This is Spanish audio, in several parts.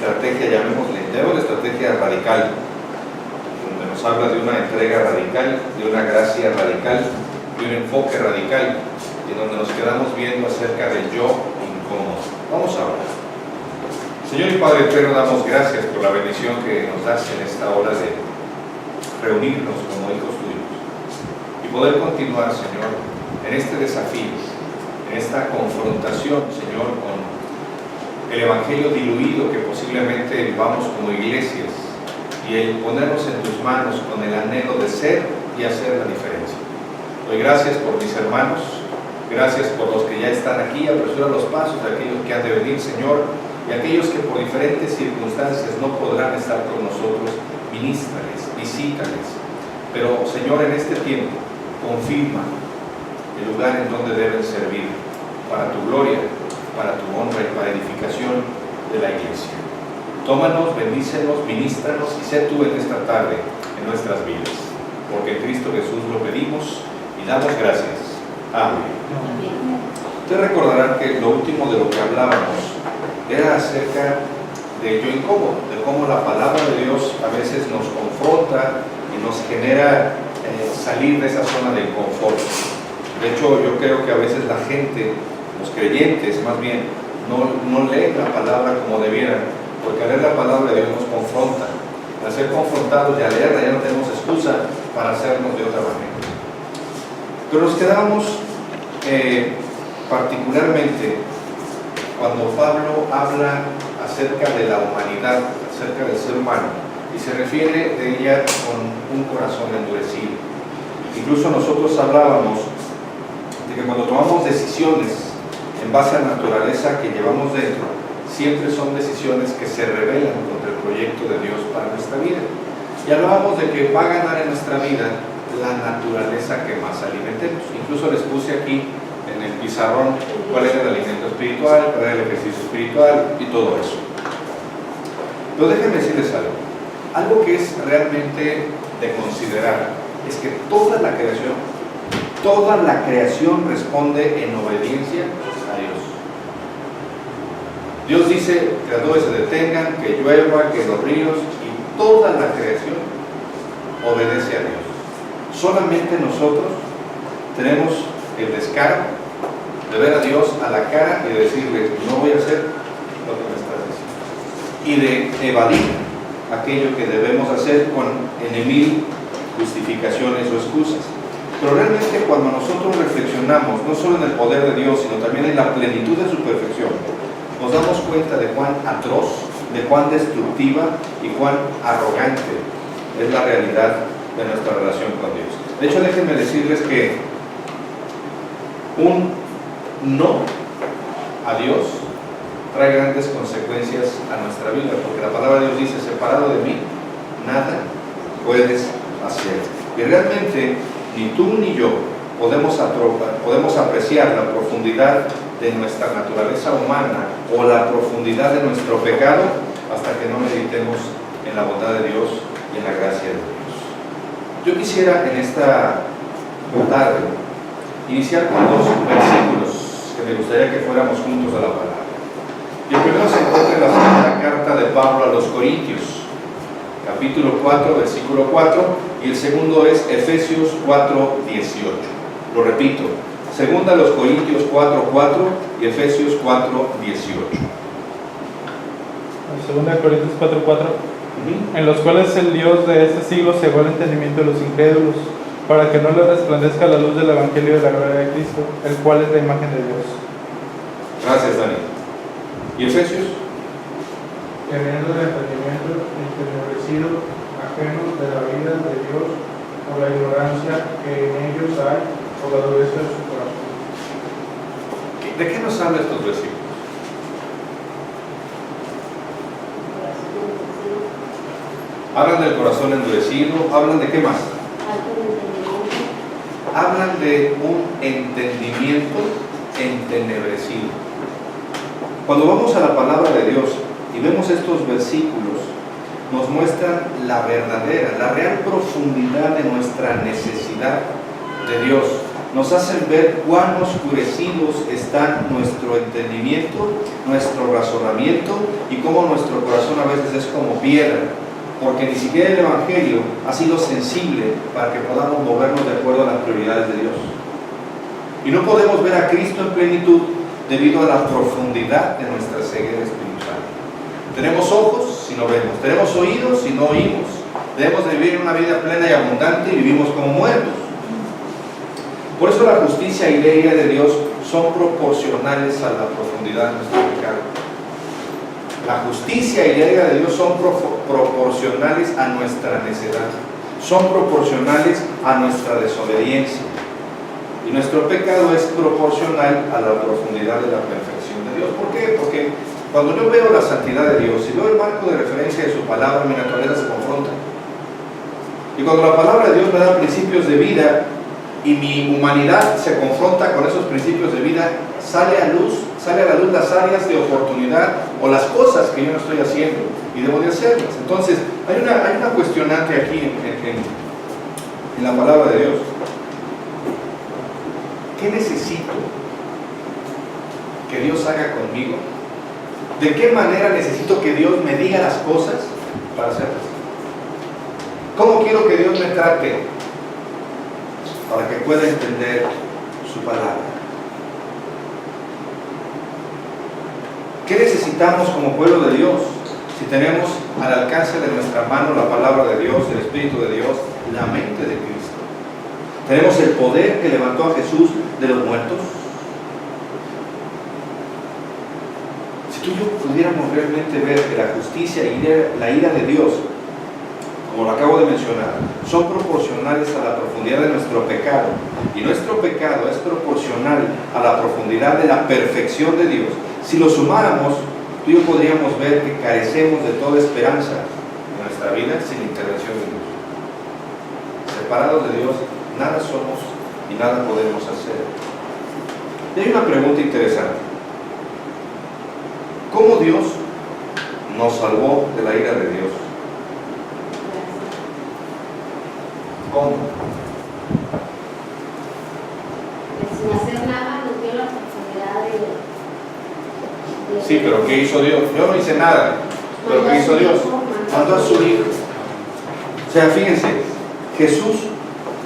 estrategia, llamémosle estrategia radical, donde nos habla de una entrega radical, de una gracia radical, de un enfoque radical, y donde nos quedamos viendo acerca del yo incómodo. Vamos a orar. Señor y Padre eterno, damos gracias por la bendición que nos das en esta hora de reunirnos como hijos tuyos y poder continuar, Señor, en este desafío, en esta confrontación, Señor, con el Evangelio diluido que posiblemente vivamos como iglesias, y el ponernos en tus manos con el anhelo de ser y hacer la diferencia. Doy gracias por mis hermanos, gracias por los que ya están aquí, apresura los pasos de aquellos que han de venir, Señor, y aquellos que por diferentes circunstancias no podrán estar con nosotros. Ministrales, visítales, pero Señor, en este tiempo confirma el lugar en donde deben servir para tu gloria, para tu honra y para edificación de la iglesia. Tómanos, bendícenos, ministranos y sé tú en esta tarde en nuestras vidas, porque en Cristo Jesús lo pedimos y damos gracias. Amén. Ustedes recordarán que lo último de lo que hablábamos era acerca del yo incómodo, de cómo la palabra de Dios a veces nos confronta y nos genera salir de esa zona de confort. De hecho, yo creo que a veces la gente, los creyentes más bien, no leen la palabra como debieran, porque al leer la palabra de Dios nos confronta. Al ser confrontados y al leerla ya no tenemos excusa para hacernos de otra manera. Pero nos quedamos particularmente cuando Pablo habla acerca de la humanidad, acerca del ser humano, y se refiere de ella con un corazón endurecido. Incluso nosotros hablábamos de que cuando tomamos decisiones en base a la naturaleza que llevamos dentro, siempre son decisiones que se rebelan contra el proyecto de Dios para nuestra vida. Y hablábamos de que va a ganar en nuestra vida la naturaleza que más alimentemos. Incluso les puse aquí en el pizarrón cuál es el alimento espiritual, cuál es el ejercicio espiritual y todo eso. Pero déjenme decirles algo que es realmente de considerar, es que toda la creación responde en obediencia a Dios. Dios dice que las nubes se detengan, que llueva, que los ríos, y toda la creación obedece a Dios. Solamente nosotros tenemos el descaro de ver a Dios a la cara y de decirle, no voy a hacer lo que me estás diciendo, y de evadir aquello que debemos hacer con mil justificaciones o excusas. Pero realmente cuando nosotros reflexionamos no solo en el poder de Dios, sino también en la plenitud de su perfección, nos damos cuenta de cuán atroz, de cuán destructiva y cuán arrogante es la realidad de nuestra relación con Dios. De hecho, déjenme decirles que un no a Dios trae grandes consecuencias a nuestra vida, porque la palabra de Dios dice, separado de mí, nada puedes hacer. Y realmente ni tú ni yo podemos apreciar la profundidad de nuestra naturaleza humana o la profundidad de nuestro pecado hasta que no meditemos en la bondad de Dios y en la gracia de Dios. Yo quisiera en esta tarde iniciar con dos versículos que me gustaría que fuéramos juntos a la palabra. Y el primero se encuentra en la segunda carta de Pablo a los Corintios, capítulo 4, versículo 4, y el segundo es Efesios 4, 18. Lo repito, segunda a los Corintios 4, 4 y Efesios 4, 18. Segunda Corintios 4, 4. En los cuales el Dios de este siglo cegó el entendimiento de los incrédulos, para que no les resplandezca la luz del Evangelio de la gloria de Cristo, el cual es la imagen de Dios. Gracias, Dani. ¿Y Efesios? Teniendo el entendimiento entenebrecido, ajenos de la vida de Dios, por la ignorancia que en ellos hay, por la dureza de su corazón. ¿De qué nos habla estos versículos? Hablan del corazón endurecido, hablan de qué más? Hablan de un entendimiento entenebrecido. Cuando vamos a la palabra de Dios y vemos estos versículos, nos muestran la verdadera, la real profundidad de nuestra necesidad de Dios, nos hacen ver cuán oscurecidos están nuestro entendimiento, nuestro razonamiento y cómo nuestro corazón a veces es como piedra, porque ni siquiera el Evangelio ha sido sensible para que podamos movernos de acuerdo a las prioridades de Dios. Y no podemos ver a Cristo en plenitud debido a la profundidad de nuestra ceguera espiritual. Tenemos ojos si no vemos, tenemos oídos si no oímos. Debemos de vivir una vida plena y abundante y vivimos como muertos. Por eso la justicia y la ira de Dios son proporcionales a la profundidad de nuestro pecado. La justicia y la ira de Dios son proporcionales a nuestra necedad, son proporcionales a nuestra desobediencia. Y nuestro pecado es proporcional a la profundidad de la perfección de Dios. ¿Por qué? Porque cuando yo veo la santidad de Dios y veo el marco de referencia de su palabra, mi naturaleza se confronta. Y cuando la palabra de Dios me da principios de vida y mi humanidad se confronta con esos principios de vida, sale a la luz las áreas de oportunidad o las cosas que yo no estoy haciendo y debo de hacerlas. Entonces, hay una cuestionante aquí en la palabra de Dios. ¿Qué necesito que Dios haga conmigo? ¿De qué manera necesito que Dios me diga las cosas para hacerlas? ¿Cómo quiero que Dios me trate para que pueda entender su palabra? ¿Qué necesitamos como pueblo de Dios si tenemos al alcance de nuestra mano la palabra de Dios, el Espíritu de Dios, la mente de Cristo? ¿Tenemos el poder que levantó a Jesús de los muertos? Si tú y yo pudiéramos realmente ver que la justicia y la ira de Dios, como lo acabo de mencionar, son proporcionales a la profundidad de nuestro pecado, y nuestro pecado es proporcional a la profundidad de la perfección de Dios, si lo sumáramos, tú y yo podríamos ver que carecemos de toda esperanza en nuestra vida sin intervención de Dios. Separados de Dios, nada somos y nada podemos hacer. Y hay una pregunta interesante. ¿Cómo Dios nos salvó de la ira de Dios? ¿Cómo? Sin hacer nada nos dio la oportunidad de... Sí, pero ¿qué hizo Dios? Yo no hice nada. ¿Pero qué hizo Dios? Mandó a su Hijo. O sea, fíjense, Jesús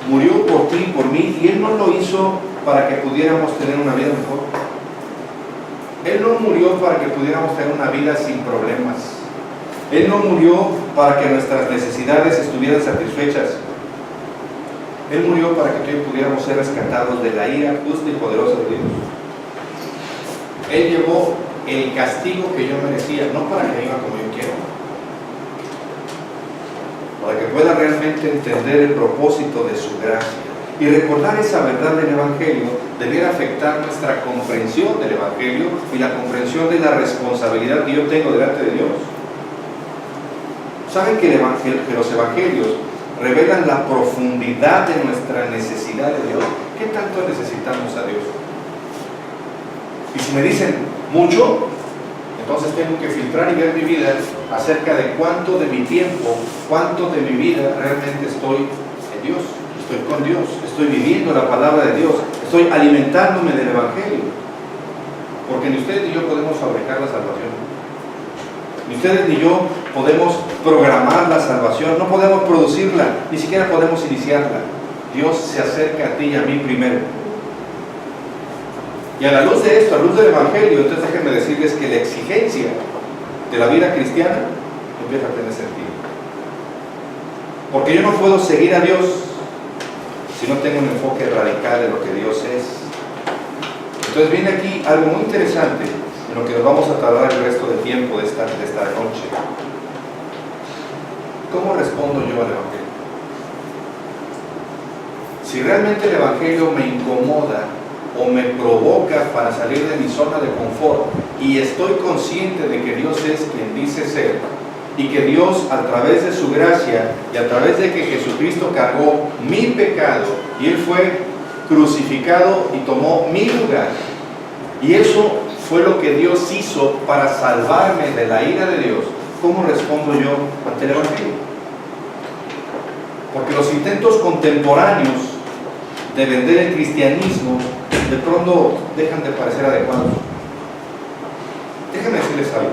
murió por ti y por mí, y Él no lo hizo para que pudiéramos tener una vida mejor. Él no murió para que pudiéramos tener una vida sin problemas. Él no murió para que nuestras necesidades estuvieran satisfechas. Él murió para que tú y yo pudiéramos ser rescatados de la ira justa y poderosa de Dios. Él llevó el castigo que yo merecía, no para que viva como yo quiero, para que pueda realmente entender el propósito de su gracia. Y recordar esa verdad del Evangelio debiera afectar nuestra comprensión del Evangelio y la comprensión de la responsabilidad que yo tengo delante de Dios. ¿Saben que los Evangelios revelan la profundidad de nuestra necesidad de Dios? ¿Qué tanto necesitamos a Dios? Y si me dicen mucho, entonces tengo que filtrar y ver mi vida acerca de cuánto de mi tiempo, cuánto de mi vida realmente estoy en Dios, estoy con Dios, estoy viviendo la palabra de Dios, estoy alimentándome del Evangelio. Porque ni usted ni yo podemos fabricar la salvación. Ni ustedes ni yo podemos programar la salvación, no podemos producirla, ni siquiera podemos iniciarla. Dios se acerca a ti y a mí primero. Y a la luz de esto, a la luz del Evangelio, entonces déjenme decirles que la exigencia de la vida cristiana empieza a tener sentido. Porque yo no puedo seguir a Dios si no tengo un enfoque radical de lo que Dios es. Entonces viene aquí algo muy interesante en lo que nos vamos a tardar el resto del tiempo de esta noche. ¿Cómo respondo yo al Evangelio? Si realmente el Evangelio me incomoda o me provoca para salir de mi zona de confort y estoy consciente de que Dios es quien dice ser y que Dios a través de su gracia y a través de que Jesucristo cargó mi pecado y Él fue crucificado y tomó mi lugar, y eso fue lo que Dios hizo para salvarme de la ira de Dios, ¿cómo respondo yo ante el Evangelio? Porque los intentos contemporáneos de vender el cristianismo de pronto dejan de parecer adecuados. Déjenme decirles algo.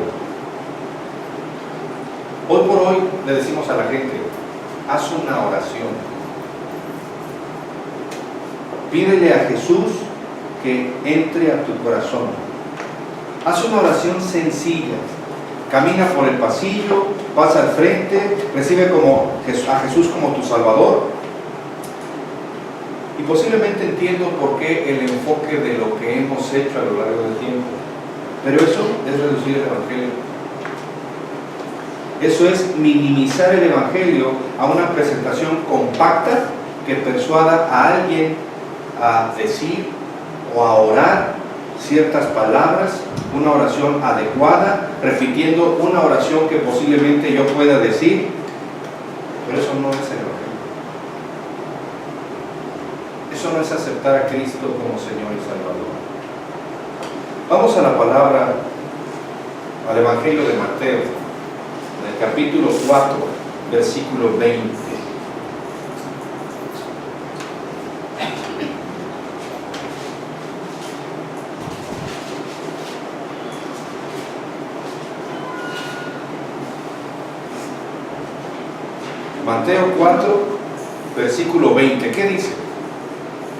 Hoy por hoy le decimos a la gente: haz una oración. Pídele a Jesús que entre a tu corazón. Haz una oración sencilla. Camina por el pasillo, pasa al frente, recibe a Jesús como tu Salvador. Y posiblemente entiendo por qué el enfoque de lo que hemos hecho a lo largo del tiempo. Pero eso es reducir el Evangelio. Eso es minimizar el Evangelio a una presentación compacta que persuada a alguien a decir o a orar ciertas palabras, una oración adecuada, repitiendo una oración que posiblemente yo pueda decir, pero eso no es el Evangelio. Eso no es aceptar a Cristo como Señor y Salvador. Vamos a la palabra, al Evangelio de Mateo, en el capítulo 4, versículo 20. Mateo 4, versículo 20. ¿Qué dice?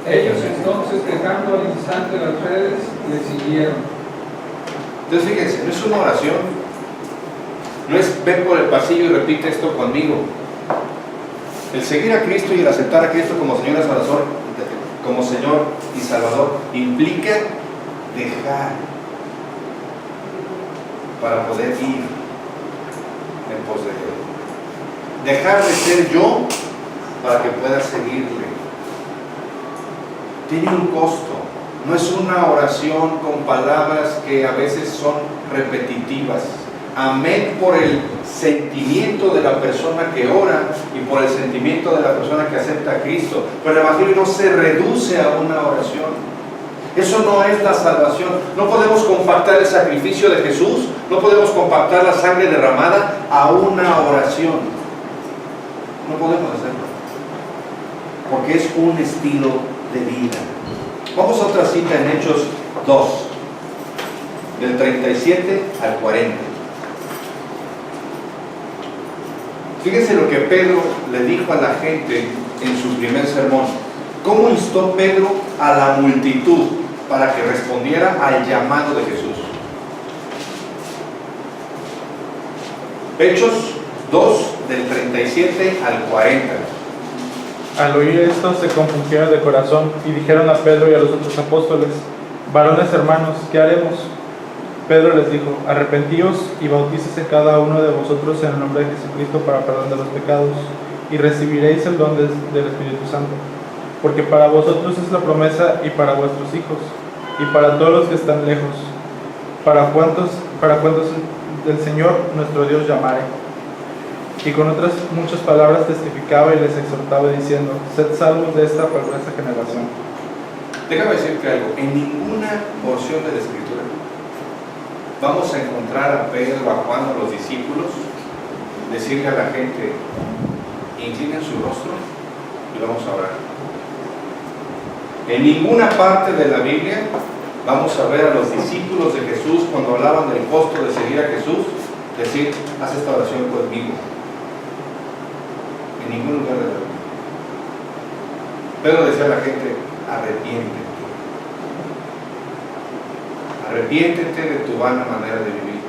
Ellos entonces, dejando al instante las redes, le siguieron. Entonces fíjense, no es una oración, no es ven por el pasillo y repite esto conmigo. El seguir a Cristo y el aceptar a Cristo como Señor y Salvador implica dejar para poder ir en pos de Él. Dejar de ser yo para que pueda seguirle. Tiene un costo. No es una oración con palabras que a veces son repetitivas. Amén por el sentimiento de la persona que ora y por el sentimiento de la persona que acepta a Cristo. Pero el Evangelio no se reduce a una oración. Eso no es la salvación. No podemos compactar el sacrificio de Jesús, no podemos compactar la sangre derramada a una oración. No podemos hacerlo, porque es un estilo de vida. Vamos a otra cita en Hechos 2, del 37 al 40. Fíjense lo que Pedro le dijo a la gente en su primer sermón. ¿Cómo instó Pedro a la multitud para que respondiera al llamado de Jesús? Hechos 2, del 37 al 40. Al oír esto se compungieron de corazón y dijeron a Pedro y a los otros apóstoles: varones hermanos, ¿qué haremos? Pedro les dijo: arrepentíos y bautícese cada uno de vosotros en el nombre de Jesucristo para perdón de los pecados, y recibiréis el don del Espíritu Santo, porque para vosotros es la promesa y para vuestros hijos y para todos los que están lejos, para cuantos del Señor nuestro Dios llamare. Y con otras muchas palabras testificaba y les exhortaba diciendo: sed salvos de esta perversa generación. Déjame decirte algo. En ninguna porción de la Escritura vamos a encontrar a Pedro, a Juan, a los discípulos decirle a la gente: inclinen su rostro y vamos a orar. En ninguna parte de la Biblia vamos a ver a los discípulos de Jesús, cuando hablaban del costo de seguir a Jesús, decir: haz esta oración conmigo. En ningún lugar de la Biblia. Pedro decía a la gente: arrepiéntete. Arrepiéntete de tu vana manera de vivir.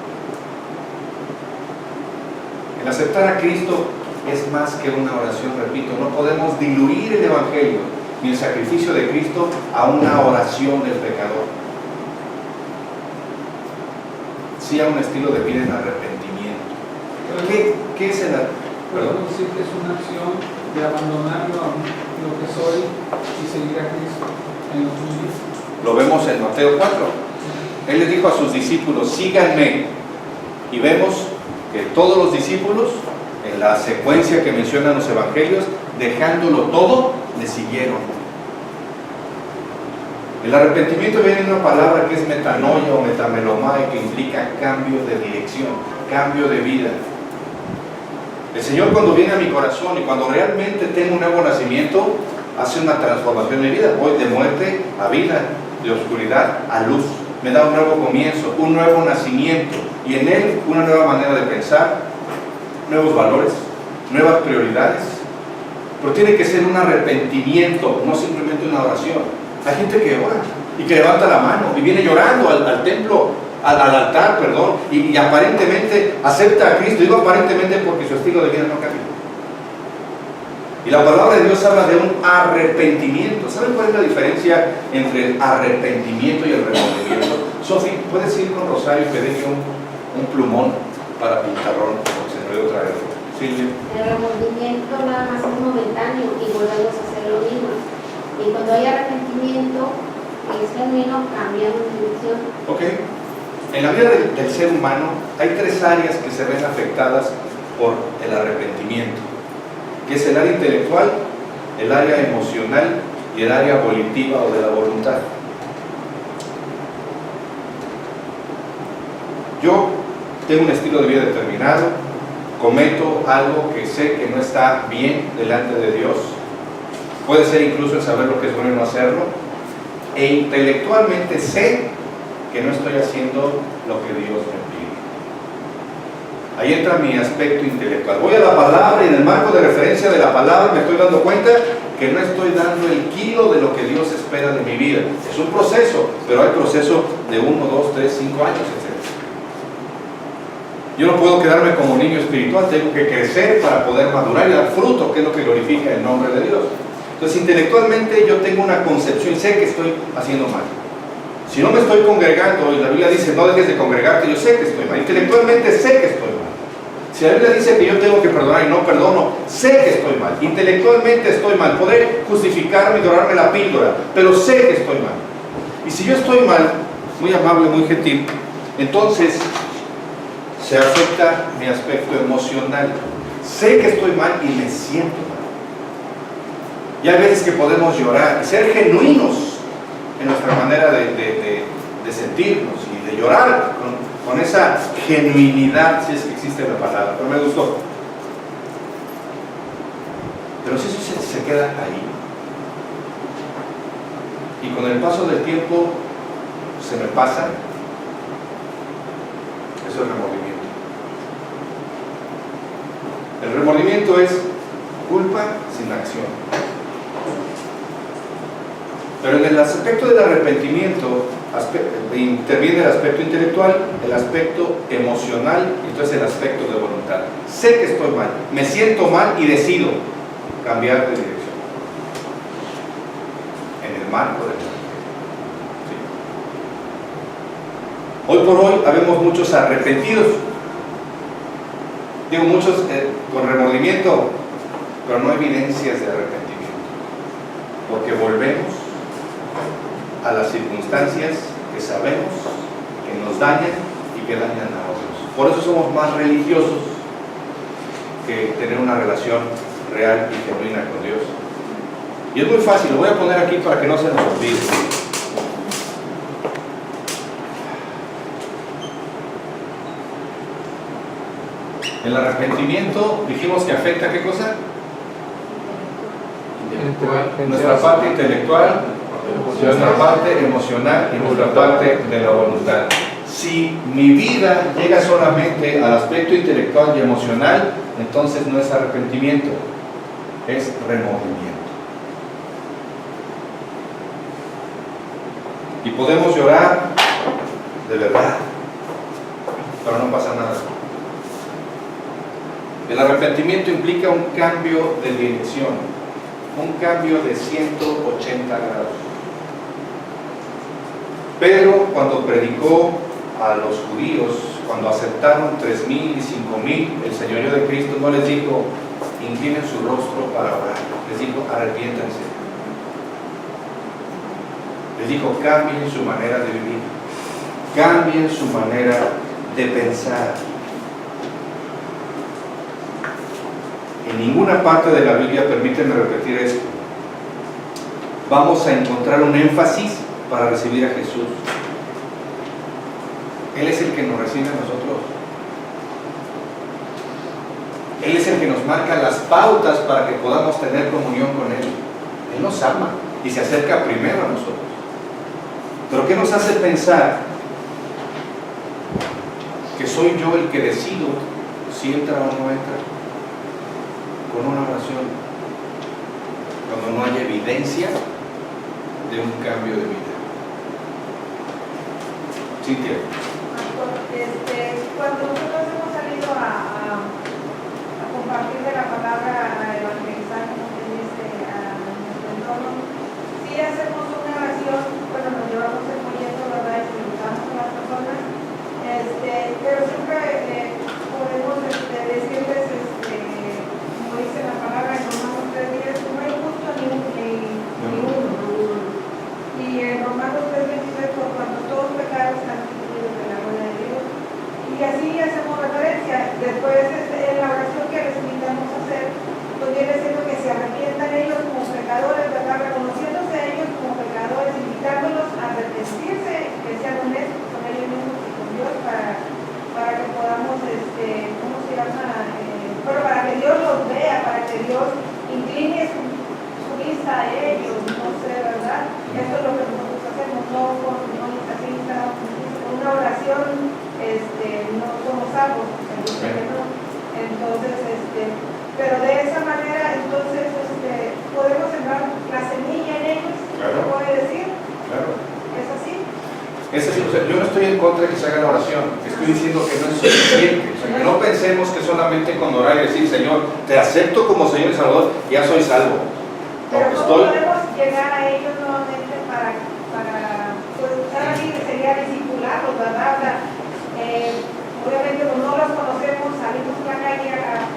El aceptar a Cristo es más que una oración, repito. No podemos diluir el Evangelio ni el sacrificio de Cristo a una oración del pecador. Sí, a un estilo de vida en arrepentimiento. ¿Qué es el arrepentimiento? Podemos decir que es una acción de abandonar lo que soy y seguir a Cristo en los días. Lo vemos en Mateo 4. Él les dijo a sus discípulos: síganme. Y vemos que todos los discípulos, en la secuencia que mencionan los evangelios, dejándolo todo, le siguieron. El arrepentimiento viene de una palabra que es metanoia o metamelomai, que implica cambio de dirección, cambio de vida. El Señor, cuando viene a mi corazón y cuando realmente tengo un nuevo nacimiento, hace una transformación en mi vida. Voy de muerte a vida, de oscuridad a luz. Me da un nuevo comienzo, un nuevo nacimiento, y en él una nueva manera de pensar, nuevos valores, nuevas prioridades. Pero tiene que ser un arrepentimiento, no simplemente una oración. Hay gente que ora y que levanta la mano y viene llorando al templo, al altar, perdón, y aparentemente acepta a Cristo. Digo aparentemente porque su estilo de vida no cambia. Y la palabra de Dios habla de un arrepentimiento. ¿Saben cuál es la diferencia entre el arrepentimiento y el remordimiento? Sofi, ¿puedes ir con Rosario y pedirle un plumón para pintarrón? Porque se me olvidó traerlo. Silvia. El remordimiento nada más es momentáneo y volvemos a hacer lo mismo. Y cuando hay arrepentimiento, es genuino, cambiamos de dirección. Ok. En la vida del ser humano hay tres áreas que se ven afectadas por el arrepentimiento, que es el área intelectual, el área emocional y el área volitiva o de la voluntad. Yo tengo un estilo de vida determinado, cometo algo que sé que no está bien delante de Dios, puede ser incluso el saber lo que es bueno y no hacerlo, e intelectualmente sé que no estoy haciendo lo que Dios me pide. Ahí entra mi aspecto intelectual. Voy a la palabra y en el marco de referencia de la palabra me estoy dando cuenta que no estoy dando el kilo de lo que Dios espera de mi vida. Es un proceso, pero hay proceso de 1, 2, 3, 5 años, etc. Yo no puedo quedarme como niño espiritual, tengo que crecer para poder madurar y dar fruto, que es lo que glorifica el nombre de Dios. Entonces, intelectualmente yo tengo una concepción y sé que estoy haciendo mal. Si no me estoy congregando, y la Biblia dice no dejes de congregarte, yo sé que estoy mal. Intelectualmente sé que estoy mal. Si la Biblia dice que yo tengo que perdonar y no perdono, sé que estoy mal. Intelectualmente estoy mal. Podré justificarme y dorarme la píldora, pero sé que estoy mal. Y si yo estoy mal, muy amable, muy gentil, entonces se afecta mi aspecto emocional. Sé que estoy mal y me siento mal. Y hay veces que podemos llorar y ser genuinos en nuestra manera de sentirnos y de llorar con esa genuinidad, si es que existe la palabra, pero me gustó. Pero si eso se queda ahí y con el paso del tiempo se me pasa, eso es remordimiento. El remordimiento es culpa sin acción. Pero en el aspecto del arrepentimiento interviene el aspecto intelectual, el aspecto emocional y entonces el aspecto de voluntad. Sé que estoy mal, me siento mal y decido cambiar de dirección. En el marco del sí. Hoy por hoy habemos muchos arrepentidos. Digo muchos con remordimiento, pero no evidencias de arrepentimiento. Porque volvemos a las circunstancias que sabemos que nos dañan y que dañan a otros. Por eso somos más religiosos que tener una relación real y genuina con Dios. Y es muy fácil, lo voy a poner aquí para que no se nos olvide. El arrepentimiento, dijimos que afecta ¿qué cosa? Nuestra parte intelectual, nuestra parte emocional y nuestra parte de la voluntad. Si mi vida llega solamente al aspecto intelectual y emocional, entonces no es arrepentimiento, es remordimiento. Y podemos llorar de verdad, pero no pasa nada. El arrepentimiento implica un cambio de dirección, un cambio de 180 grados. Pero cuando predicó a los judíos, cuando aceptaron 3,000 y 5,000 el señorío de Cristo, no les dijo inclinen su rostro para orar, les dijo arrepiéntanse, les dijo cambien su manera de vivir, cambien su manera de pensar. En ninguna parte de la Biblia, permítanme repetir esto, vamos a encontrar un énfasis para recibir a Jesús. Él es el que nos recibe a nosotros. Él es el que nos marca las pautas para que podamos tener comunión con Él. Él nos ama y se acerca primero a nosotros. Pero ¿qué nos hace pensar que soy yo el que decido si entra o no entra? Con una oración, cuando no hay evidencia de un cambio de vida. Cintia. Cuando nosotros hemos salido a compartir de la palabra, a evangelizar, como que dice, a nuestro entorno, sí hacemos una oración, bueno, nos llevamos el folleto, ¿verdad? Y saludamos a las personas, pero siempre podemos decirles, como dice la palabra en Romanos 3:10, no hay justo ni uno. Y en Romanos 3:23, por cuanto todos pecados están excluidos de la gloria de Dios. Y así hacemos referencia. Después, en la oración que les invitamos a hacer, pues viene siendo que se arrepientan ellos como pecadores, ¿verdad? Reconociéndose a ellos como pecadores, invitándolos a arrepentirse, que sean honestos con ellos mismos y con Dios para que podamos, ¿cómo se llama? Pero para que Dios los vea, para que Dios incline su vista a ellos, no sé, ¿verdad? Eso es lo que nosotros hacemos, no así está una oración, no somos salvos, entonces, pero de esa manera, entonces, podemos sembrar la semilla en ellos, Claro. ¿se puede decir? Claro. ¿Es así? Es decir, o sea, yo no estoy en contra de que se haga la oración, estoy diciendo que no es suficiente. O sea, que no pensemos que solamente con orar y decir, Señor, te acepto como Señor y Salvador, ya soy salvo. Pero No, ¿cómo podemos llegar a ellos nuevamente para pues, ahora sí que sería discipularlos, ¿verdad? O sea, obviamente como no los conocemos, salimos a la calle a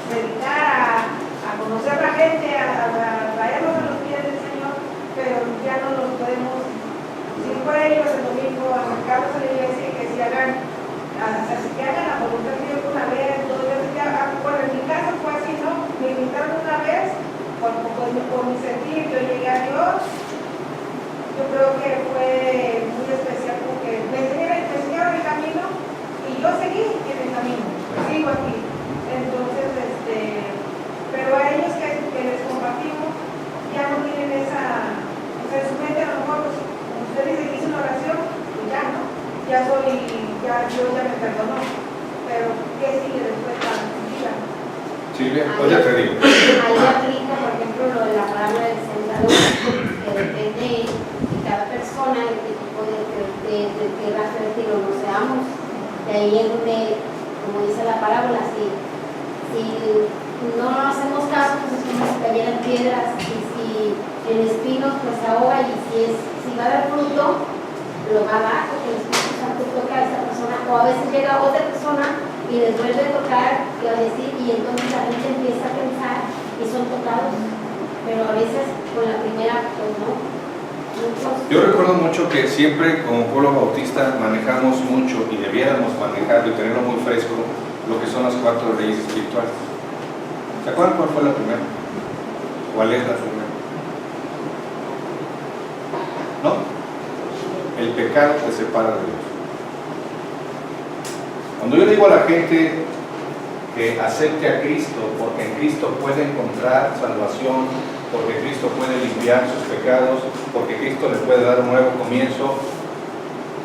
predicar, a conocer a la gente, a traerlos a los pies del Señor, pero ya no los podemos, si fuera ellos el domingo, acercarlos a la iglesia y que se hagan, que hagan la voluntad de Dios una vez, dos veces, bueno, en mi caso fue así, ¿no? Me invitaron una vez, por mi sentir, yo llegué a Dios. Yo creo que fue muy especial porque me enseñaron el camino y yo seguí en el camino, sigo aquí. Entonces, pero a ellos que les compartimos ya no tienen esa, o sea, en su mente a lo mejor, pues, como usted dice que hice una oración, pues ya no, Dios ya me perdonó, pero ¿qué sigue después para mi vida? Silvia, pues ya te digo. Ahí aplica, por ejemplo, lo de la palabra del sembrador, que depende de cada persona, de qué tipo de tierra fértil o no seamos. De ahí es donde, como dice la parábola, si no hacemos caso, pues es como si cayeran piedras, y si en espinos, pues se ahoga, y si va a dar fruto, lo va a dar, porque el Espíritu Santo toca a esa persona, o a veces llega otra persona y les vuelve a tocar, y a decir, y entonces la gente empieza a pensar y son tocados, pero a veces con la primera, pues no. Yo recuerdo mucho que siempre como pueblo bautista manejamos mucho y debiéramos manejarlo y tenerlo muy fresco lo que son las 4 leyes espirituales. ¿Se acuerdan cuál fue la primera? ¿Cuál es la primera? ¿No? El pecado te separa de Dios. Cuando yo le digo a la gente que acepte a Cristo, porque en Cristo puede encontrar salvación, porque Cristo puede limpiar sus pecados, porque Cristo le puede dar un nuevo comienzo,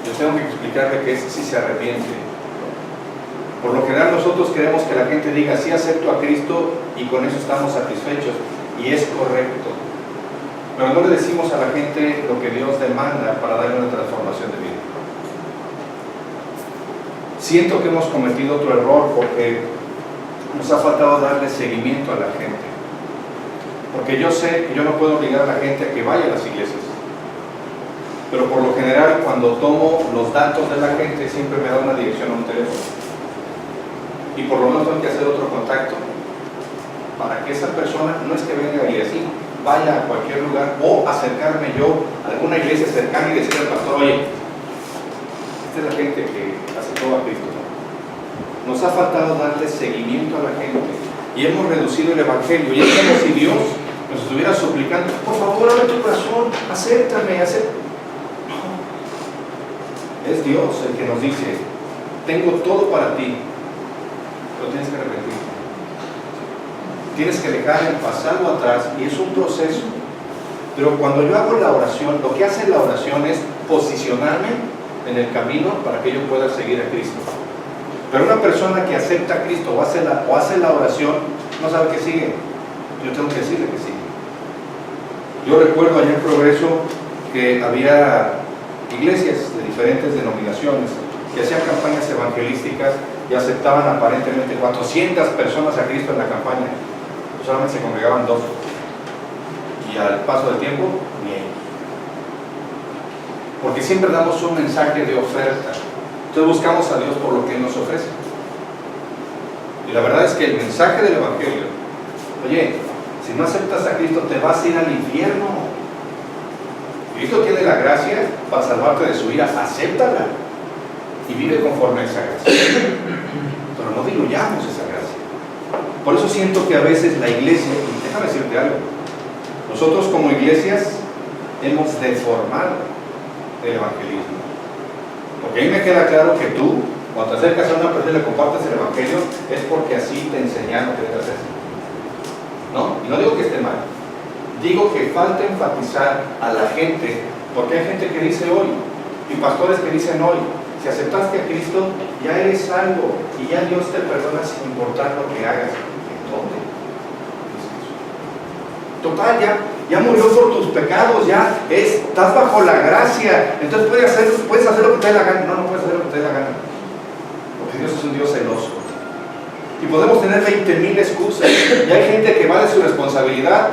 yo tengo que explicarle que es si se arrepiente. Por lo general nosotros queremos que la gente diga, sí acepto a Cristo y con eso estamos satisfechos, y es correcto. Pero no le decimos a la gente lo que Dios demanda para darle una transformación de vida. Siento que hemos cometido otro error porque nos ha faltado darle seguimiento a la gente. Porque yo sé que yo no puedo obligar a la gente a que vaya a las iglesias. Pero por lo general, cuando tomo los datos de la gente, siempre me da una dirección a un teléfono. Y por lo menos tengo que hacer otro contacto para que esa persona, no es que venga y así, vaya a cualquier lugar, o acercarme yo a alguna iglesia cercana y decirle al pastor, oye, esta es la gente que aceptó a Cristo. Nos ha faltado darle seguimiento a la gente y hemos reducido el evangelio. Y es como si Dios nos estuviera suplicando, por favor, abre tu corazón, acéptame, No. Es Dios el que nos dice, tengo todo para ti, pero tienes que arrepentirte. Tienes que dejar el pasado atrás, y es un proceso. Pero cuando yo hago la oración, lo que hace la oración es posicionarme en el camino para que yo pueda seguir a Cristo. Pero una persona que acepta a Cristo o hace la oración, no sabe qué sigue. Yo tengo que decirle que sigue. Yo recuerdo allá en Progreso que había iglesias de diferentes denominaciones que hacían campañas evangelísticas y aceptaban aparentemente 400 personas a Cristo en la campaña. Solamente se congregaban 2. Y al paso del tiempo, ni ellos. Porque siempre damos un mensaje de oferta. Entonces buscamos a Dios por lo que Él nos ofrece. Y la verdad es que el mensaje del Evangelio, oye, si no aceptas a Cristo te vas a ir al infierno. Cristo tiene la gracia para salvarte de su ira, acéptala y vive conforme a esa gracia. Pero no diluyamos esa gracia. Por eso siento que a veces la iglesia, y déjame decirte algo, nosotros como iglesias hemos deformado el evangelismo. Porque a mí me queda claro que tú, cuando te acercas a una persona y le compartes el evangelio, es porque así te enseñaron que debes hacer. ¿No? Y no digo que esté mal. Digo que falta enfatizar a la gente, porque hay gente que dice hoy, y pastores que dicen hoy, si aceptaste a Cristo, ya eres salvo, y ya Dios te perdona sin importar lo que hagas. ¿En dónde? Total, ya murió por tus pecados, estás bajo la gracia, entonces puedes hacer lo que te dé la gana. No puedes hacer lo que te dé la gana, porque Dios es un Dios celoso. Y podemos tener 20,000 excusas, y hay gente que va de su responsabilidad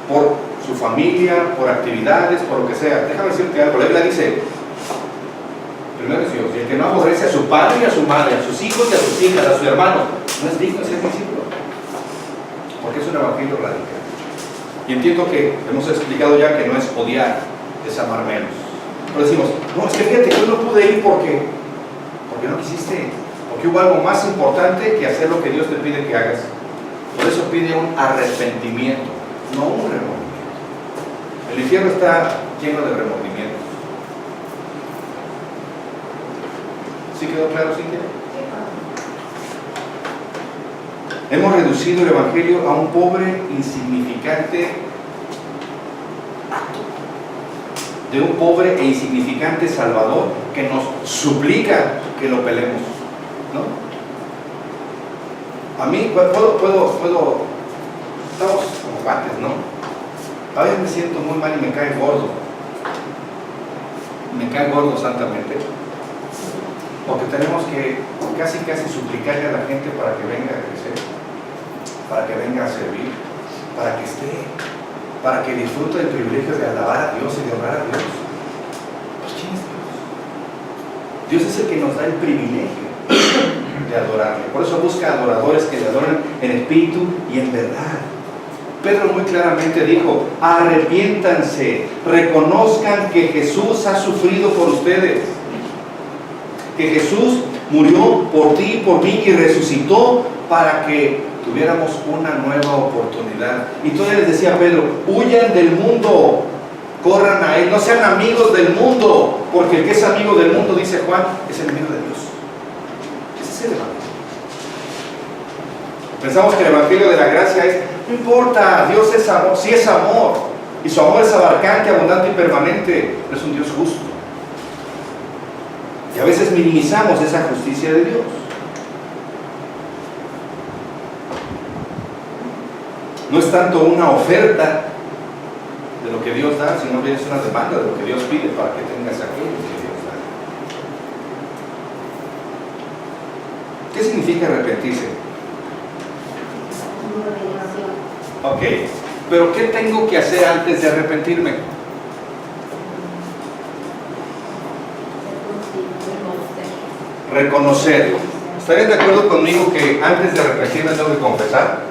por su familia, por actividades, por lo que sea. Déjame decirte algo, la Biblia dice, primero es Dios, y el que no aborrece a su padre y a su madre, a sus hijos y a sus hijas, a sus hermanos, no es digno de ser discípulo, porque es un evangelio radical. Y entiendo que hemos explicado ya que no es odiar, es amar menos. Pero decimos, no, es que fíjate que yo no pude ir porque no quisiste, porque hubo algo más importante que hacer lo que Dios te pide que hagas. Por eso pide un arrepentimiento, no un remordimiento. El infierno está lleno de remordimientos. ¿Sí quedó claro, Cintia? Hemos reducido el evangelio a un pobre, insignificante acto de un pobre e insignificante Salvador que nos suplica que lo pelemos, ¿no? A mí puedo estamos como cuates, ¿no? A veces me siento muy mal y me cae gordo santamente, porque tenemos que casi suplicarle a la gente para que venga a crecer, para que venga a servir, para que esté, para que disfrute del privilegio de alabar a Dios y de honrar a Dios. Pues ¿quién es Dios? Dios es el que nos da el privilegio de adorarle. Por eso busca adoradores que le adoren en espíritu y en verdad. Pedro muy claramente dijo, arrepiéntanse, reconozcan que Jesús ha sufrido por ustedes, que Jesús murió por ti y por mí y resucitó para que tuviéramos una nueva oportunidad. Y todavía les decía a Pedro, huyan del mundo, corran a Él, no sean amigos del mundo, porque el que es amigo del mundo, dice Juan, es enemigo de Dios. Ese es el evangelio. Pensamos que el evangelio de la gracia es, no importa, Dios es amor, sí es amor, y su amor es abarcante, abundante y permanente, pero es un Dios justo. Y a veces minimizamos esa justicia de Dios. No es tanto una oferta de lo que Dios da, sino bien es una demanda de lo que Dios pide para que tengas aquello que Dios da. ¿Qué significa arrepentirse? Ok, pero ¿qué tengo que hacer antes de arrepentirme? Reconocer. ¿Estarían de acuerdo conmigo que antes de arrepentirme tengo que confesar?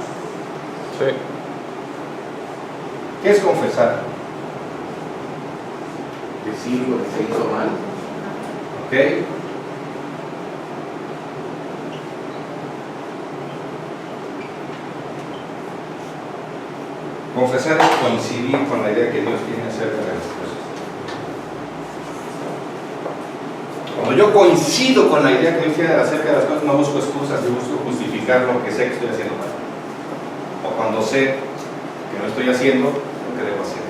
Sí. ¿Qué es confesar? Decir lo que se hizo mal. ¿Ok? Confesar es coincidir con la idea que Dios tiene acerca de las cosas. Cuando yo coincido con la idea que Dios tiene acerca de las cosas, no busco excusas, yo busco justificar lo que sé que estoy haciendo mal. O cuando sé que no estoy haciendo lo lo que debo hacer.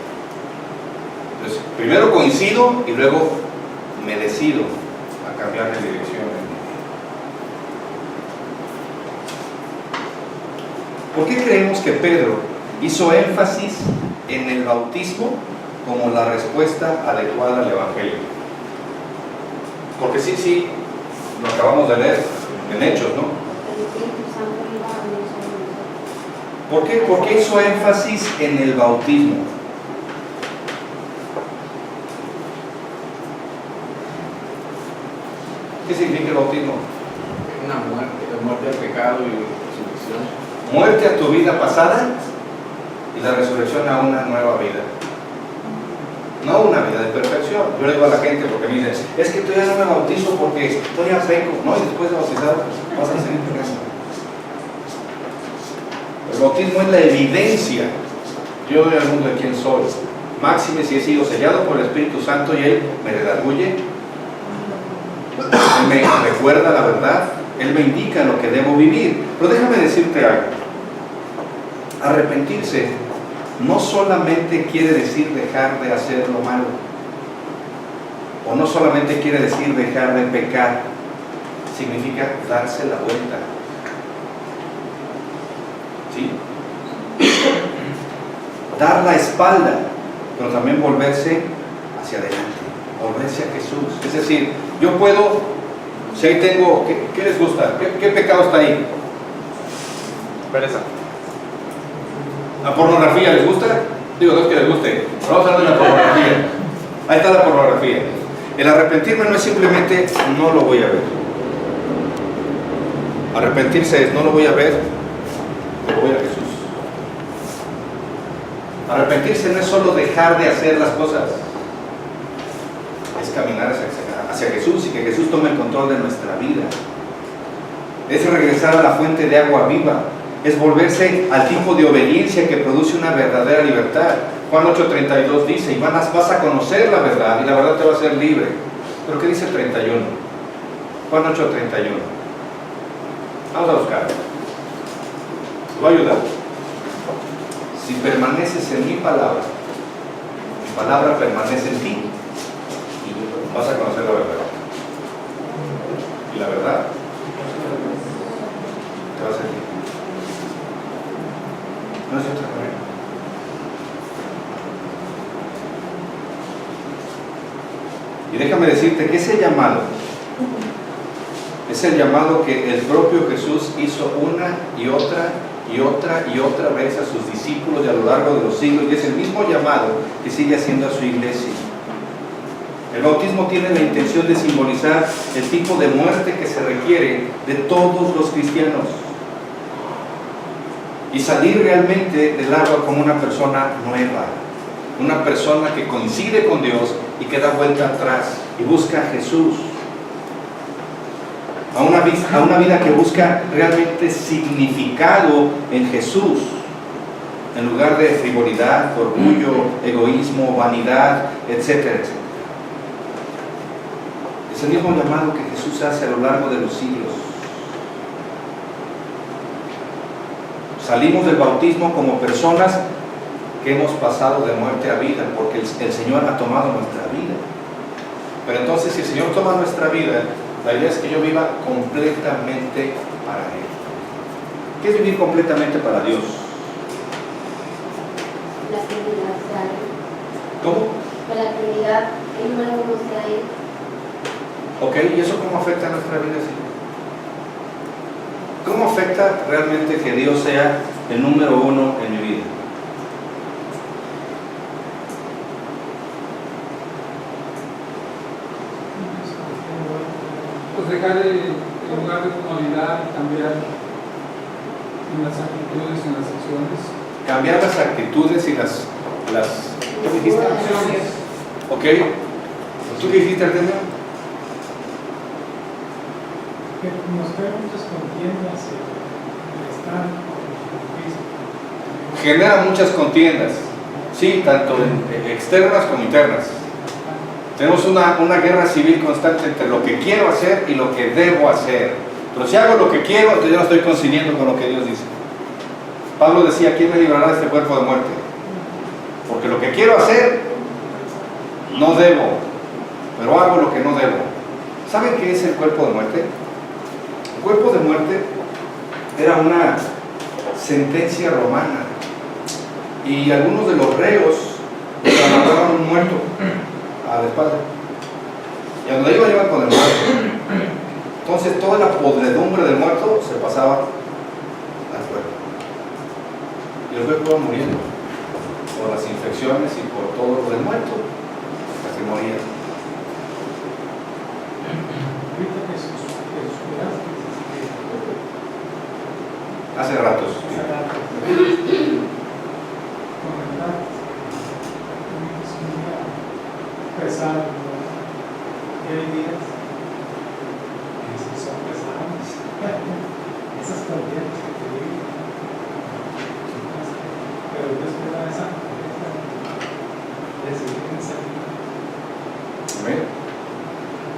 Entonces, primero coincido y luego me decido a cambiar de dirección. ¿Por qué creemos que Pedro hizo énfasis en el bautismo como la respuesta adecuada al Evangelio? Porque sí, lo acabamos de leer en Hechos, ¿no? El Espíritu Santo iba a venir sobre nosotros. ¿Por qué? ¿Por qué hizo énfasis en el bautismo? ¿Qué significa el bautismo? Una muerte al pecado y resurrección. Muerte a tu vida pasada y la resurrección a una nueva vida. No una vida de perfección. Yo le digo a la gente porque me dicen, es que todavía no me bautizo porque estoy a seco. No, y después de bautizado vas a seguir en eso. El bautismo es la evidencia. Yo doy al mundo de quién soy. Máxime si he sido sellado por el Espíritu Santo y Él me redarguye. Él me recuerda la verdad. Él me indica lo que debo vivir. Pero déjame decirte algo. Arrepentirse no solamente quiere decir dejar de hacer lo malo, o no solamente quiere decir dejar de pecar, significa darse la vuelta. ¿Sí? Dar la espalda, pero también volverse hacia adelante, volverse a Jesús. Es decir, yo puedo, si ahí tengo, ¿qué les gusta? ¿Qué pecado está ahí? Pereza. ¿La pornografía les gusta? Digo, no es que les guste, pero vamos a hablar de la pornografía. Ahí está la pornografía. El arrepentirme no es simplemente no lo voy a ver. Arrepentirse es no lo voy a ver, pero voy a Jesús. Arrepentirse no es solo dejar de hacer las cosas, es caminar hacia Jesús y que Jesús tome el control de nuestra vida. Es regresar a la fuente de agua viva. Es volverse al tipo de obediencia que produce una verdadera libertad. Juan 8:32 dice, y vas a conocer la verdad, y la verdad te va a hacer libre. ¿Pero qué dice el 31? Juan 8:31. Vamos a buscarlo. Te voy a ayudar. Si permaneces en mi palabra permanece en ti, vas a conocer la verdad. Y la verdad te va a hacer libre. No es otra manera. Y déjame decirte que ese llamado es el llamado que el propio Jesús hizo una y otra vez a sus discípulos y a lo largo de los siglos, y es el mismo llamado que sigue haciendo a su iglesia. El bautismo tiene la intención de simbolizar el tipo de muerte que se requiere de todos los cristianos y salir realmente del agua como una persona nueva, una persona que coincide con Dios y que da vuelta atrás y busca a Jesús, a una vida que busca realmente significado en Jesús, en lugar de frivolidad, orgullo, egoísmo, vanidad, etcétera, etcétera. Es el mismo llamado que Jesús hace a lo largo de los siglos. Salimos del bautismo como personas que hemos pasado de muerte a vida, porque el Señor ha tomado nuestra vida. Pero entonces, si el Señor toma nuestra vida, la idea es que yo viva completamente para Él. ¿Qué es vivir completamente para Dios? La Trinidad sea Él. ¿Cómo? Que la Trinidad, el número uno sea Él. Ok, ¿y eso cómo afecta a nuestra vida, Señor? ¿Cómo afecta realmente que Dios sea el número uno en mi vida? Pues dejar el lugar de comodidad y cambiar en las actitudes, en las acciones. Cambiar las actitudes y las ¿qué dijiste? Acciones. Ok. ¿Tú qué dijiste, Artemio? Que nos crean muchas contiendas el estar con Cristo. Genera muchas contiendas, sí, tanto externas como internas. Tenemos una guerra civil constante entre lo que quiero hacer y lo que debo hacer. Pero si hago lo que quiero, entonces yo no estoy coincidiendo con lo que Dios dice. Pablo decía, ¿quién me librará de este cuerpo de muerte? Porque lo que quiero hacer, no debo, pero hago lo que no debo. ¿Saben qué es el cuerpo de muerte? El cuerpo de muerte era una sentencia romana y algunos de los reos trasladaban un muerto a la espalda y a donde iban con el muerto. Entonces toda la podredumbre del muerto se pasaba al cuerpo y el cuerpo iba muriendo por las infecciones y por todo lo del muerto, hasta que moría. Ahorita que suspiraste, Hace ratos. comentar, es un día pesado, ¿no? Y hay días que sí son pesados. Esas corrientes que te digo, pero después de esa resiliencia. Amén.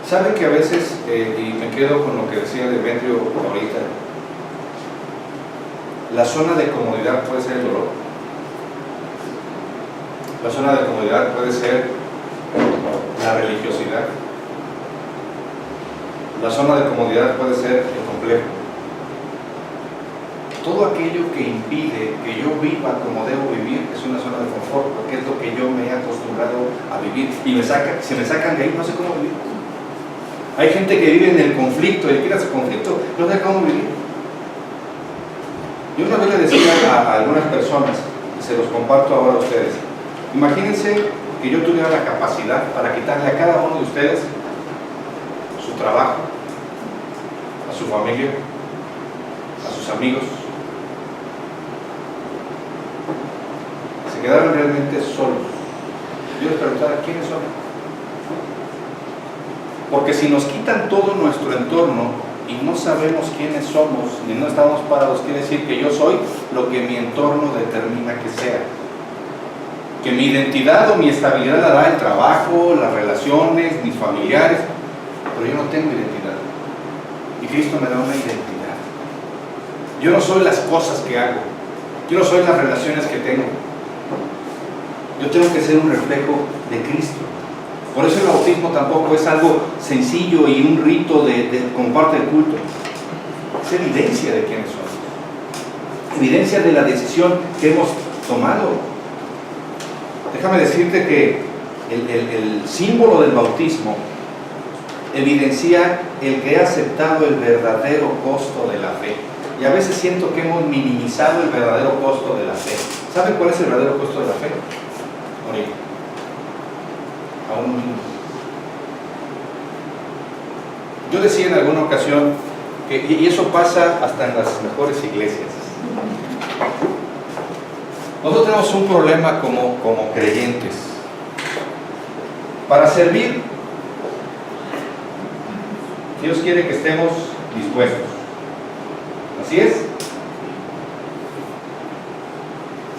¿Saben que a veces, y me quedo con lo que decía Demetrio ahorita, la zona de comodidad puede ser el dolor? La zona de comodidad puede ser la religiosidad. La zona de comodidad puede ser el complejo. Todo aquello que impide que yo viva como debo vivir es una zona de confort, porque es lo que yo me he acostumbrado a vivir. Y si me sacan de ahí, no sé cómo vivir. Hay gente que vive en el conflicto, y quiere ese conflicto, no sé cómo vivir. Yo una vez le decía a algunas personas, y se los comparto ahora a ustedes, imagínense que yo tuviera la capacidad para quitarle a cada uno de ustedes su trabajo, a su familia, a sus amigos, se quedaron realmente solos. Yo les preguntaba, ¿quiénes son? Porque si nos quitan todo nuestro entorno y no sabemos quiénes somos, ni no estamos parados, quiere decir que yo soy lo que mi entorno determina que sea. Que mi identidad o mi estabilidad la da el trabajo, las relaciones, mis familiares, pero yo no tengo identidad. Y Cristo me da una identidad. Yo no soy las cosas que hago, yo no soy las relaciones que tengo. Yo tengo que ser un reflejo de Cristo. Por eso el bautismo tampoco es algo sencillo y un rito como parte del culto. Es evidencia de quiénes somos. Evidencia de la decisión que hemos tomado. Déjame decirte que el símbolo del bautismo evidencia el que he aceptado el verdadero costo de la fe. Y a veces siento que hemos minimizado el verdadero costo de la fe. ¿Saben cuál es el verdadero costo de la fe? Morir. A un mismo. Yo decía en alguna ocasión que, y eso pasa hasta en las mejores iglesias, nosotros tenemos un problema como creyentes. Para servir, Dios quiere que estemos dispuestos. Así es.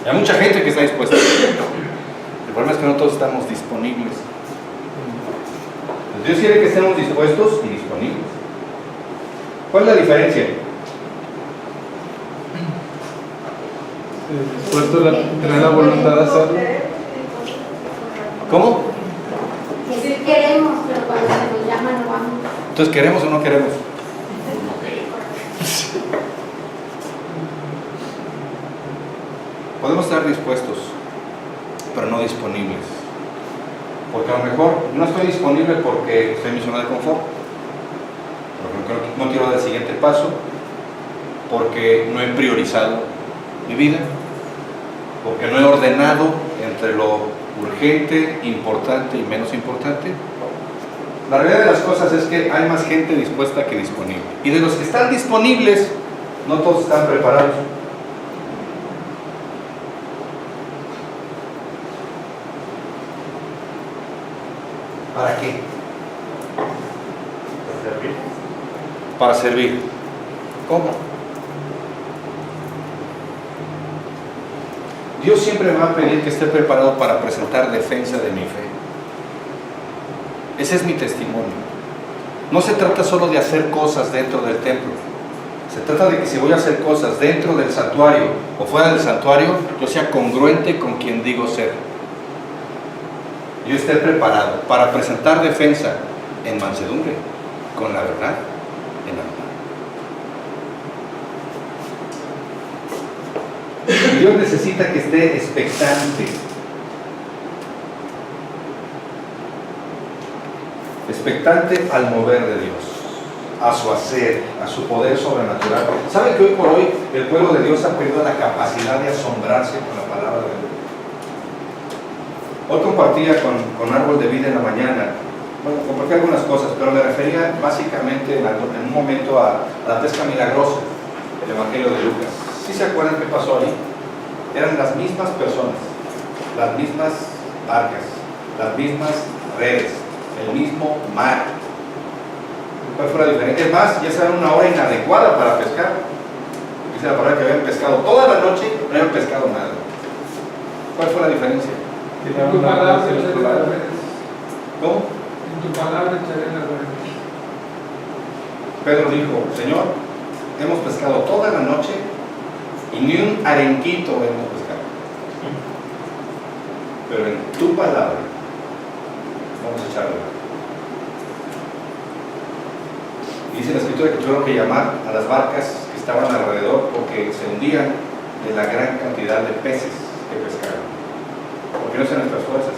Y hay mucha gente que está dispuesta. El problema es que no todos estamos disponibles. Dios quiere que estemos dispuestos y disponibles. ¿Cuál es la diferencia? Dispuesto a tener la voluntad de hacerlo. ¿Cómo? Que sí queremos, pero cuando se nos llama no vamos. Entonces, ¿queremos o no queremos? Podemos estar dispuestos, pero no disponibles. Porque a lo mejor no estoy disponible porque estoy en mi zona de confort, porque no quiero dar el siguiente paso, porque no he priorizado mi vida, porque no he ordenado entre lo urgente, importante y menos importante. La realidad de las cosas es que hay más gente dispuesta que disponible. Y de los que están disponibles, no todos están preparados. ¿Para qué? Para servir. ¿Cómo? Dios siempre me va a pedir que esté preparado para presentar defensa de mi fe. Ese es mi testimonio. No se trata solo de hacer cosas dentro del templo. Se trata de que si voy a hacer cosas dentro del santuario o fuera del santuario, yo sea congruente con quien digo ser. yo esté preparado para presentar defensa en mansedumbre, con la verdad en la mano. Dios necesita que esté expectante. Expectante al mover de Dios, a su hacer, a su poder sobrenatural. ¿Saben que hoy por hoy el pueblo de Dios ha perdido la capacidad de asombrarse con la palabra de Dios? Hoy compartía con Árbol de Vida en la mañana, bueno, compartí algunas cosas, pero me refería básicamente en un momento a la pesca milagrosa, el Evangelio de Lucas. ¿Sí se acuerdan qué pasó ahí? Eran las mismas personas, las mismas barcas, las mismas redes, el mismo mar. ¿Cuál fue la diferencia? Es más, ya saben, una hora inadecuada para pescar. Dice la palabra que habían pescado toda la noche, no habían pescado nada. ¿Cuál fue la diferencia? En tu palabra echaré las redes. ¿Cómo? En tu palabra echaré las redes. Pedro dijo, Señor, hemos pescado toda la noche y ni un arenquito hemos pescado. Pero en tu palabra vamos a echarlo. Dice la escritura que tuvieron que llamar a las barcas que estaban alrededor porque se hundían de la gran cantidad de peces que pescaron. Porque no es en nuestras fuerzas.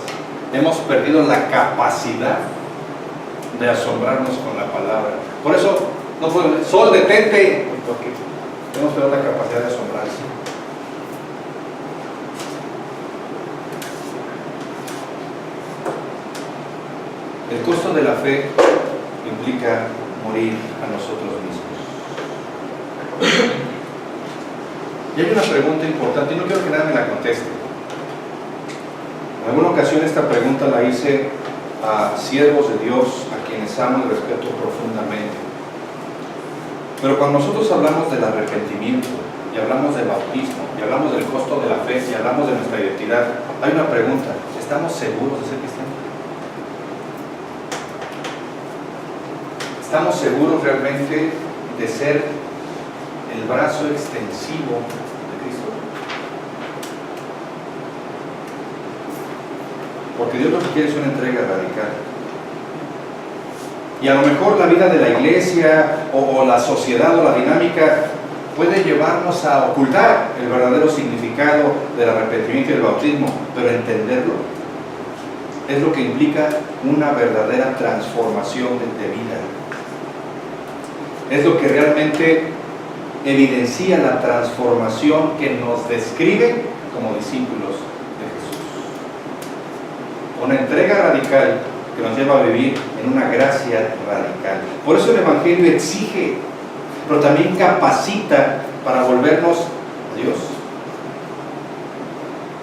Hemos perdido la capacidad de asombrarnos con la palabra. Por eso no podemos, Sol, detente, porque hemos perdido la capacidad de asombrarse. El costo de la fe implica morir a nosotros mismos. Y hay una pregunta importante, y no quiero que nadie me la conteste. En alguna ocasión esta pregunta la hice a siervos de Dios, a quienes amo y respeto profundamente. Pero cuando nosotros hablamos del arrepentimiento, y hablamos del bautismo, y hablamos del costo de la fe, y hablamos de nuestra identidad, hay una pregunta: ¿estamos seguros de ser cristianos? ¿Estamos seguros realmente de ser el brazo extensivo de Cristo? Porque Dios lo que quiere es una entrega radical. Y a lo mejor la vida de la iglesia o la sociedad o la dinámica puede llevarnos a ocultar el verdadero significado del arrepentimiento y el bautismo, pero entenderlo es lo que implica una verdadera transformación de vida. Es lo que realmente evidencia la transformación que nos describe como discípulos de Jesús. Una entrega radical que nos lleva a vivir en una gracia radical. Por eso el Evangelio exige, pero también capacita para volvernos a Dios.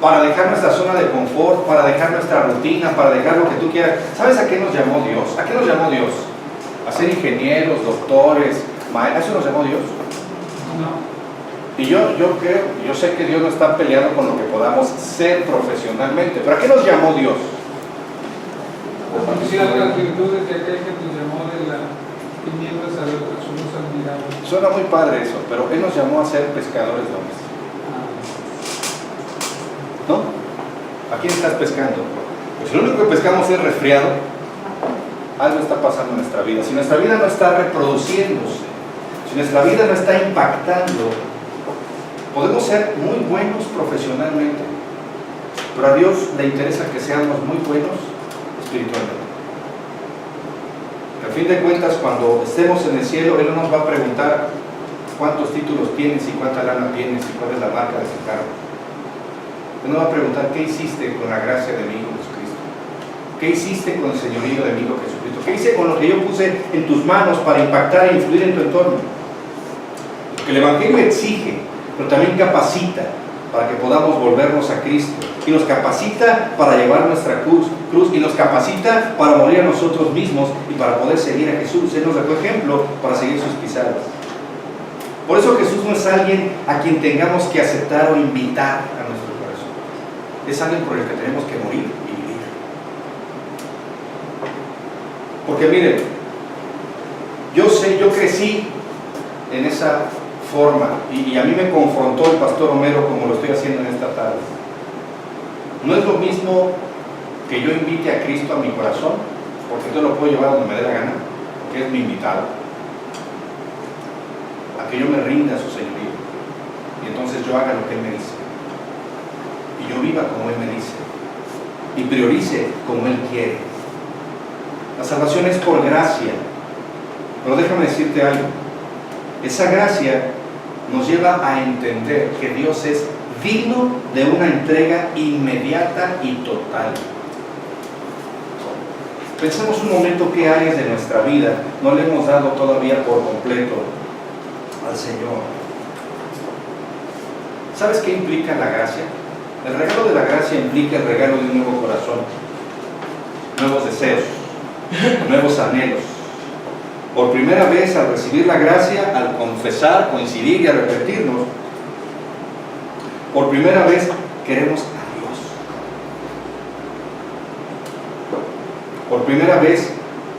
Para dejar nuestra zona de confort, para dejar nuestra rutina, para dejar lo que tú quieras. ¿Sabes a qué nos llamó Dios? ¿A qué nos llamó Dios? A ser ingenieros, doctores, maestros. ¿A eso nos llamó Dios? No. Y yo creo, yo sé que Dios no está peleado con lo que podamos ser profesionalmente, pero ¿a qué nos llamó Dios? Anunciar las virtudes de aquel que nos llamó de las tinieblas a la luz admirable. Suena muy padre eso, pero Él nos llamó a ser pescadores de hombres. ¿No? ¿A quién estás pescando? Pues si lo único que pescamos es resfriado, algo está pasando en nuestra vida. Si nuestra vida no está reproduciéndose, si nuestra vida no está impactando, podemos ser muy buenos profesionalmente, pero a Dios le interesa que seamos muy buenos espiritualmente. Al fin de cuentas, cuando estemos en el cielo, Él no nos va a preguntar cuántos títulos tienes y cuánta lana tienes y cuál es la marca de tu carro. Él nos va a preguntar qué hiciste con la gracia de mi Hijo Jesucristo, qué hiciste con el señorío de mi Hijo Jesucristo, qué hice con lo que yo puse en tus manos para impactar e influir en tu entorno. Lo que el Evangelio exige, pero también capacita para que podamos volvernos a Cristo, y nos capacita para llevar nuestra cruz, y nos capacita para morir a nosotros mismos y para poder seguir a Jesús. Él nos dejó ejemplo para seguir sus pisadas. Por eso Jesús no es alguien a quien tengamos que aceptar o invitar a nuestro corazón. Es alguien por el que tenemos que morir y vivir. Porque miren, yo crecí en esa forma, y a mí me confrontó el pastor Homero como lo estoy haciendo en esta tarde. No es lo mismo que yo invite a Cristo a mi corazón, porque yo lo puedo llevar donde me dé la gana, porque es mi invitado, a que yo me rinda a su señorío y entonces yo haga lo que Él me dice y yo viva como Él me dice y priorice como Él quiere. La salvación es por gracia, pero déjame decirte algo. Esa gracia nos lleva a entender que Dios es digno de una entrega inmediata y total. Pensemos un momento qué áreas de nuestra vida no le hemos dado todavía por completo al Señor. ¿Sabes qué implica la gracia? El regalo de la gracia implica el regalo de un nuevo corazón, nuevos deseos, nuevos anhelos. Por primera vez, al recibir la gracia, al confesar, coincidir y arrepentirnos, por primera vez queremos a Dios. Por primera vez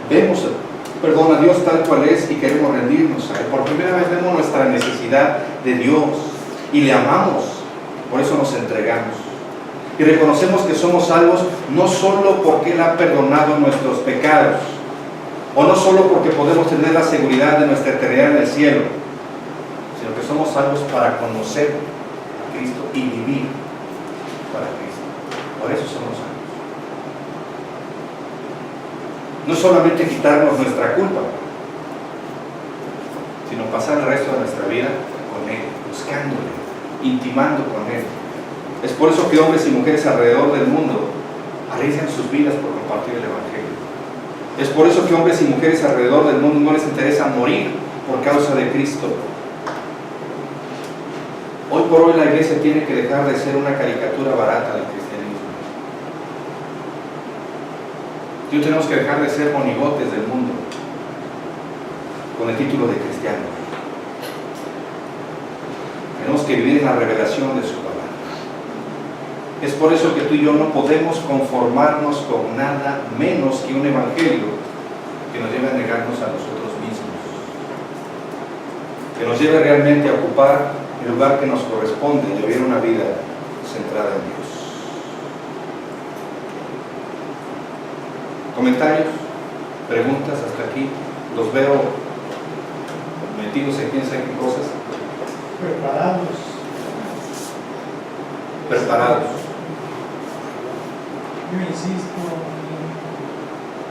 vemos a Dios tal cual es y queremos rendirnos a Él. Por primera vez vemos nuestra necesidad de Dios y le amamos. Por eso nos entregamos. Y reconocemos que somos salvos no solo porque Él ha perdonado nuestros pecados, o no solo porque podemos tener la seguridad de nuestra eternidad en el cielo, sino que somos salvos para conocer a Cristo y vivir para Cristo. Por eso somos salvos. No solamente quitarnos nuestra culpa, sino pasar el resto de nuestra vida con Él, buscándole, intimando con Él. Es por eso que hombres y mujeres alrededor del mundo arriesgan sus vidas por compartir el Evangelio. Es por eso que hombres y mujeres alrededor del mundo no les interesa morir por causa de Cristo. Hoy por hoy la iglesia tiene que dejar de ser una caricatura barata del cristianismo. Hoy tenemos que dejar de ser monigotes del mundo con el título de cristiano. Tenemos que vivir en la revelación de su palabra. Es por eso que tú y yo no podemos conformarnos con nada menos que un evangelio que nos lleve a negarnos a nosotros mismos, que nos lleve realmente a ocupar el lugar que nos corresponde y vivir una vida centrada en Dios. ¿Comentarios? ¿Preguntas hasta aquí? Los veo metidos en quién sabe qué cosas. Preparados. Yo insisto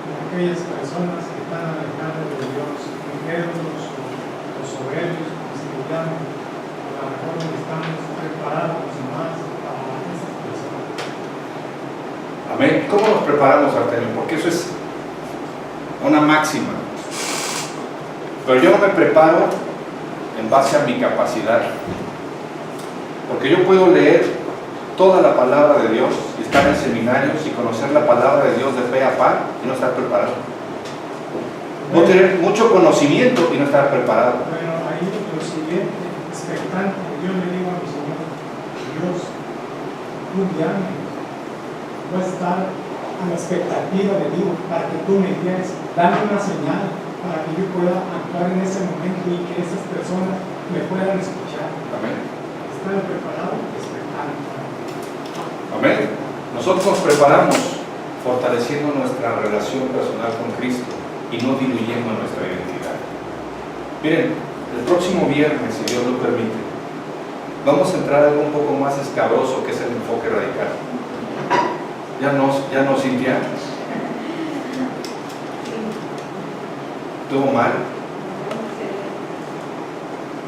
en aquellas personas que están alejadas de Dios, incrédulos o soberbios, como se les llama. A lo mejor estamos preparados más para esas personas. Amén. ¿Cómo nos preparamos, Artemio? Porque eso es una máxima. Pero yo no me preparo en base a mi capacidad. Porque yo puedo leer toda la palabra de Dios y estar en seminarios y conocer la palabra de Dios de pe a pa y no estar preparado. Puedo tener mucho conocimiento y no estar preparado. Bueno, ahí lo siguiente, expectante, yo le digo a mi Señor, Dios, tú guíame, voy a estar a la expectativa de Dios para que tú me guíes, dame una señal para que yo pueda actuar en ese momento y que esas personas me puedan escuchar. Amén. Estar preparado, expectante. Amén. Nosotros nos preparamos fortaleciendo nuestra relación personal con Cristo y no diluyendo nuestra identidad. Miren, el próximo viernes, si Dios lo permite, vamos a entrar a algo un poco más escabroso, que es el enfoque radical. ¿Ya no, Cintia? ¿Estuvo mal?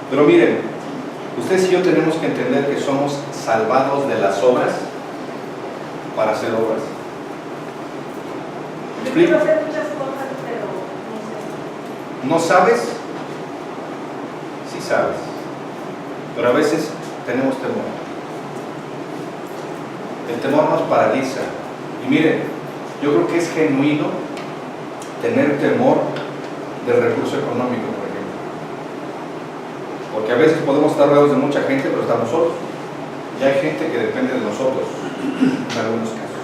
Pero miren, ustedes y yo tenemos que entender que somos salvados de las obras para hacer obras. Yo quiero hacer muchas cosas, pero no sé. ¿No sabes? Sí sabes. Pero a veces tenemos temor. El temor nos paraliza. Y miren, yo creo que es genuino tener temor del recurso económico, por ejemplo. Porque a veces podemos estar rodeados de mucha gente, pero estamos solos. Y hay gente que depende de nosotros, en algunos casos.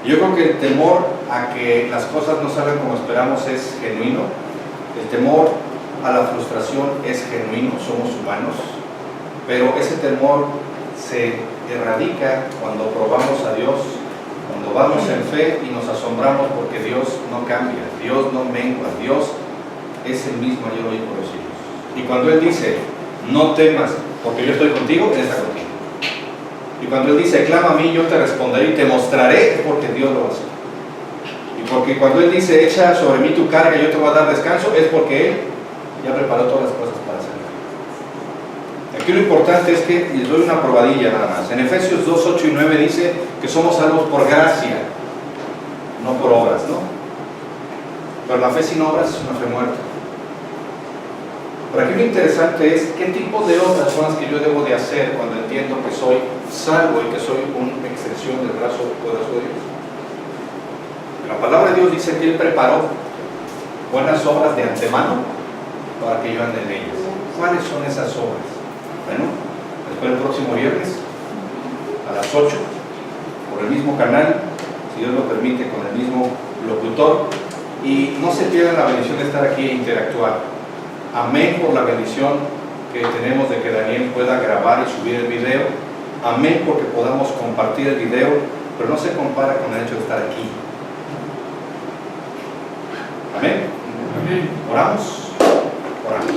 Y yo creo que el temor a que las cosas no salgan como esperamos es genuino. El temor a la frustración es genuino, somos humanos. Pero ese temor se erradica cuando probamos a Dios, cuando probamos en fe y nos asombramos porque Dios no cambia, Dios no mengua, Dios es el mismo ayer, hoy y por los siglos. Y cuando Él dice, no temas, porque yo estoy contigo, Él está contigo. Y cuando Él dice, clama a mí, yo te responderé y te mostraré, es porque Dios lo va a hacer. Y porque cuando Él dice, echa sobre mí tu carga y yo te voy a dar descanso, es porque Él ya preparó todas las cosas para hacerlo. Aquí lo importante es que les doy una probadilla nada más. En Efesios 2, 8 y 9 dice que somos salvos por gracia, no por obras, ¿no? Pero la fe sin obras es una fe muerta. Pero aquí lo interesante es qué tipo de obras son las que yo debo de hacer cuando entiendo que soy salvo y que soy una extensión del brazo poderoso de Dios. La palabra de Dios dice que Él preparó buenas obras de antemano para que yo ande en ellas. ¿Cuáles son esas obras? Bueno, después el próximo viernes a las 8 por el mismo canal, si Dios lo permite, con el mismo locutor, y no se pierdan la bendición de estar aquí e interactuar. Amén por la bendición que tenemos de que Daniel pueda grabar y subir el video. Amén porque podamos compartir el video, pero no se compara con el hecho de estar aquí. Amén. Amén. Oramos. Oramos.